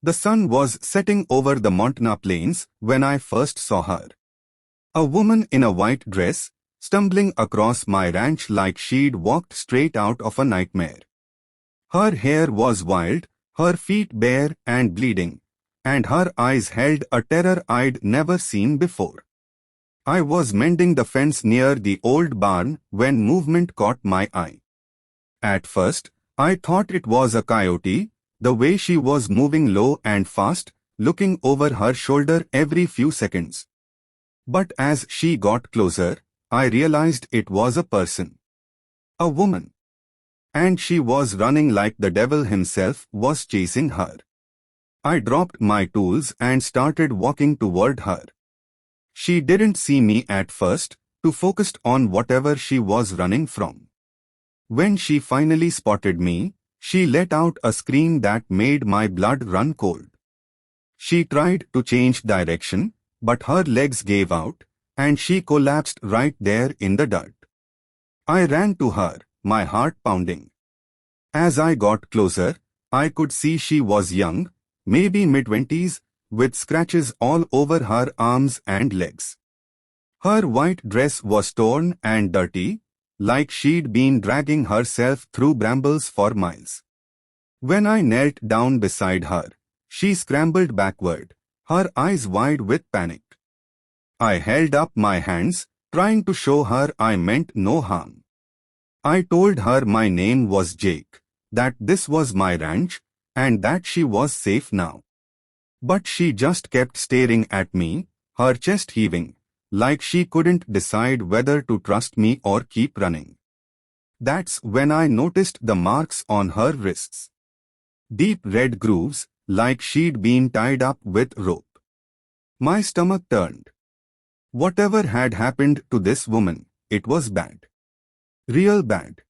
The sun was setting over the Montana plains when I first saw her. A woman in a white dress, stumbling across my ranch like she'd walked straight out of a nightmare. Her hair was wild, her feet bare and bleeding, and her eyes held a terror I'd never seen before. I was mending the fence near the old barn when movement caught my eye. At first, I thought it was a coyote, the way she was moving low and fast, looking over her shoulder every few seconds. But as she got closer, I realized it was a person. A woman. And she was running like the devil himself was chasing her. I dropped my tools and started walking toward her. She didn't see me at first, too focused on whatever she was running from. When she finally spotted me, she let out a scream that made my blood run cold. She tried to change direction, but her legs gave out, and she collapsed right there in the dirt. I ran to her, my heart pounding. As I got closer, I could see she was young, maybe mid-20s, with scratches all over her arms and legs. Her white dress was torn and dirty, like she'd been dragging herself through brambles for miles. When I knelt down beside her, she scrambled backward, her eyes wide with panic. I held up my hands, trying to show her I meant no harm. I told her my name was Jake, that this was my ranch, and that she was safe now. But she just kept staring at me, her chest heaving, like she couldn't decide whether to trust me or keep running. That's when I noticed the marks on her wrists. Deep red grooves, like she'd been tied up with rope. My stomach turned. Whatever had happened to this woman, it was bad. Real bad.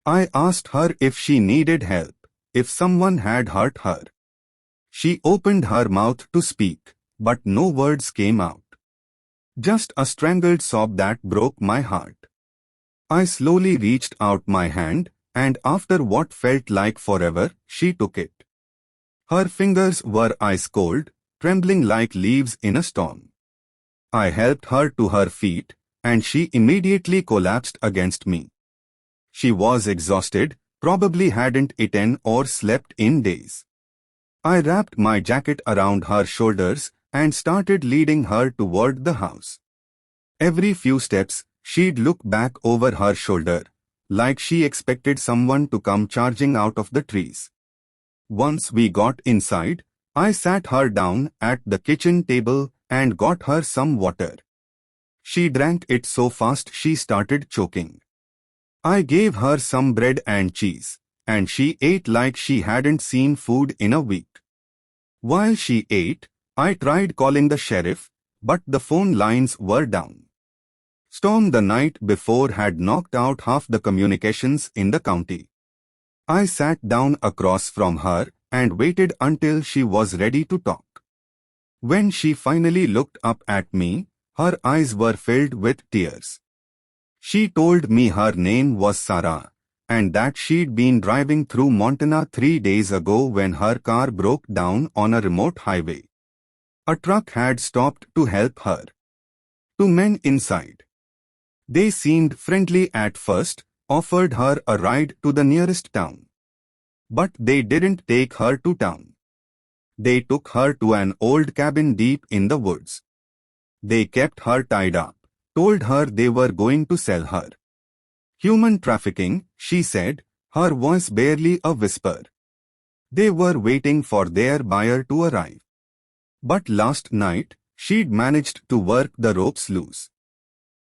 I asked her if she needed help, if someone had hurt her. She opened her mouth to speak, but no words came out. Just a strangled sob that broke my heart. I slowly reached out my hand, and after what felt like forever, she took it. Her fingers were ice cold, trembling like leaves in a storm. I helped her to her feet, and she immediately collapsed against me. She was exhausted, probably hadn't eaten or slept in days. I wrapped my jacket around her shoulders and started leading her toward the house. Every few steps, she'd look back over her shoulder, like she expected someone to come charging out of the trees. Once we got inside, I sat her down at the kitchen table and got her some water. She drank it so fast she started choking. I gave her some bread and cheese, and she ate like she hadn't seen food in a week. While she ate, I tried calling the sheriff, but the phone lines were down. Storm the night before had knocked out half the communications in the county. I sat down across from her and waited until she was ready to talk. When she finally looked up at me, her eyes were filled with tears. She told me her name was Sarah, and that she'd been driving through Montana 3 days ago when her car broke down on a remote highway. A truck had stopped to help her. Two men inside. They seemed friendly at first, offered her a ride to the nearest town. But they didn't take her to town. They took her to an old cabin deep in the woods. They kept her tied up, told her they were going to sell her. Human trafficking, she said, her voice barely a whisper. They were waiting for their buyer to arrive. But last night, she'd managed to work the ropes loose.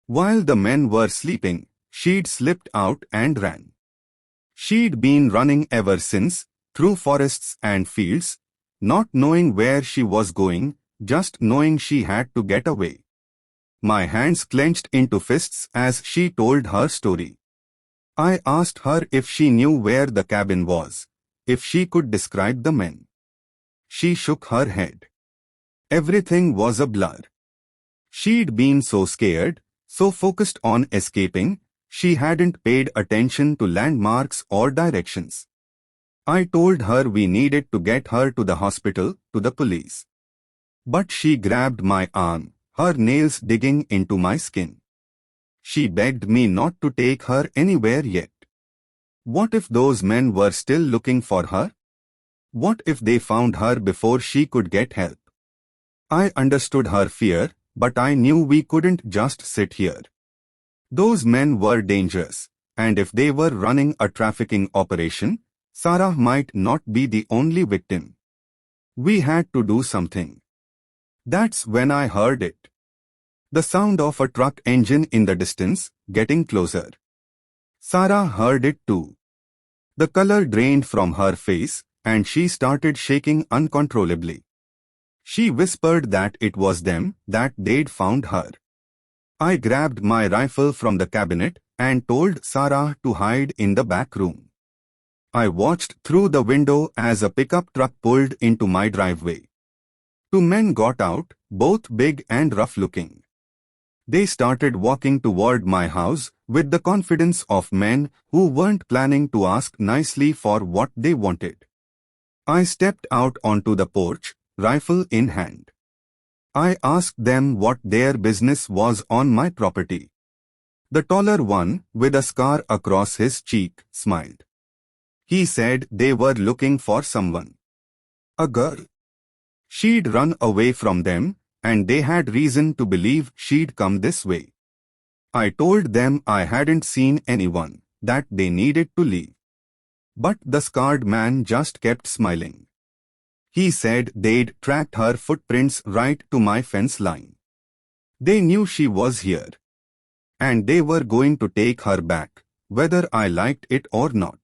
While the men were sleeping, she'd slipped out and ran. She'd been running ever since, through forests and fields, not knowing where she was going, just knowing she had to get away. My hands clenched into fists as she told her story. I asked her if she knew where the cabin was, if she could describe the men. She shook her head. Everything was a blur. She'd been so scared, so focused on escaping, she hadn't paid attention to landmarks or directions. I told her we needed to get her to the hospital, to the police. But she grabbed my arm, her nails digging into my skin. She begged me not to take her anywhere yet. What if those men were still looking for her? What if they found her before she could get help? I understood her fear, but I knew we couldn't just sit here. Those men were dangerous, and if they were running a trafficking operation, Sarah might not be the only victim. We had to do something. That's when I heard it. The sound of a truck engine in the distance, getting closer. Sarah heard it too. The color drained from her face, and she started shaking uncontrollably. She whispered that it was them, that they'd found her. I grabbed my rifle from the cabinet and told Sarah to hide in the back room. I watched through the window as a pickup truck pulled into my driveway. Two men got out, both big and rough-looking. They started walking toward my house with the confidence of men who weren't planning to ask nicely for what they wanted. I stepped out onto the porch, rifle in hand. I asked them what their business was on my property. The taller one, with a scar across his cheek, smiled. He said they were looking for someone. A girl. She'd run away from them, and they had reason to believe she'd come this way. I told them I hadn't seen anyone, that they needed to leave. But the scarred man just kept smiling. He said they'd tracked her footprints right to my fence line. They knew she was here. And they were going to take her back, whether I liked it or not.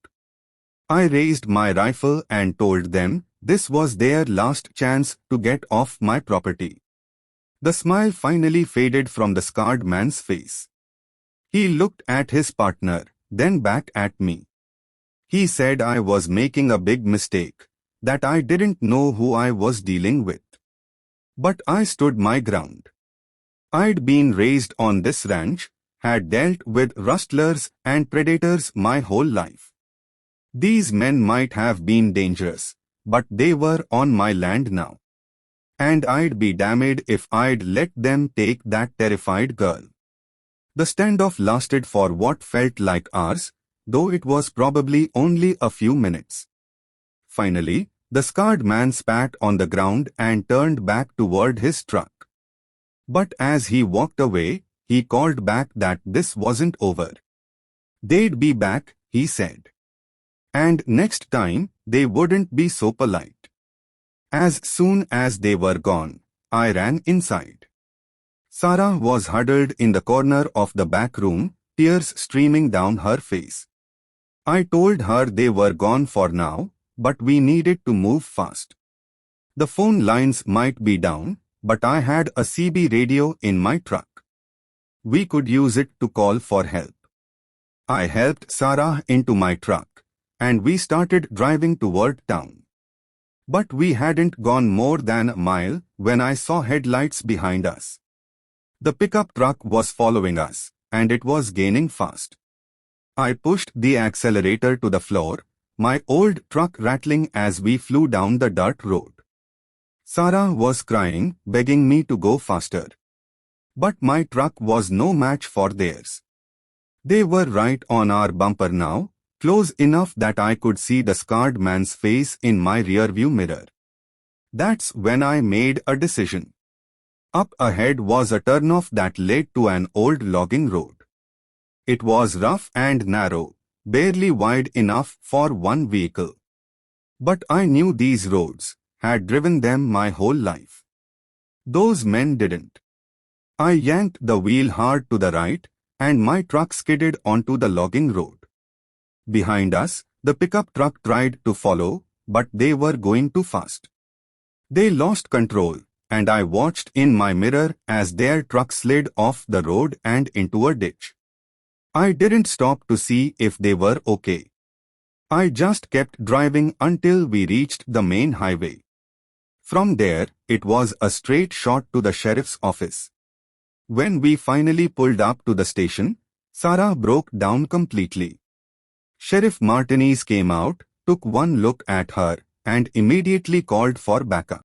I raised my rifle and told them this was their last chance to get off my property. The smile finally faded from the scarred man's face. He looked at his partner, then back at me. He said I was making a big mistake, that I didn't know who I was dealing with. But I stood my ground. I'd been raised on this ranch, had dealt with rustlers and predators my whole life. These men might have been dangerous, but they were on my land now. And I'd be damned if I'd let them take that terrified girl. The standoff lasted for what felt like hours, though it was probably only a few minutes. Finally, the scarred man spat on the ground and turned back toward his truck. But as he walked away, he called back that this wasn't over. They'd be back, he said. And next time, they wouldn't be so polite. As soon as they were gone, I ran inside. Sarah was huddled in the corner of the back room, tears streaming down her face. I told her they were gone for now, but we needed to move fast. The phone lines might be down, but I had a CB radio in my truck. We could use it to call for help. I helped Sarah into my truck, and we started driving toward town. But we hadn't gone more than a mile when I saw headlights behind us. The pickup truck was following us, and it was gaining fast. I pushed the accelerator to the floor, my old truck rattling as we flew down the dirt road. Sarah was crying, begging me to go faster. But my truck was no match for theirs. They were right on our bumper now, close enough that I could see the scarred man's face in my rearview mirror. That's when I made a decision. Up ahead was a turnoff that led to an old logging road. It was rough and narrow, barely wide enough for one vehicle. But I knew these roads, had driven them my whole life. Those men didn't. I yanked the wheel hard to the right, and my truck skidded onto the logging road. Behind us, the pickup truck tried to follow, but they were going too fast. They lost control, and I watched in my mirror as their truck slid off the road and into a ditch. I didn't stop to see if they were okay. I just kept driving until we reached the main highway. From there, it was a straight shot to the sheriff's office. When we finally pulled up to the station, Sarah broke down completely. Sheriff Martinez came out, took one look at her and immediately called for backup.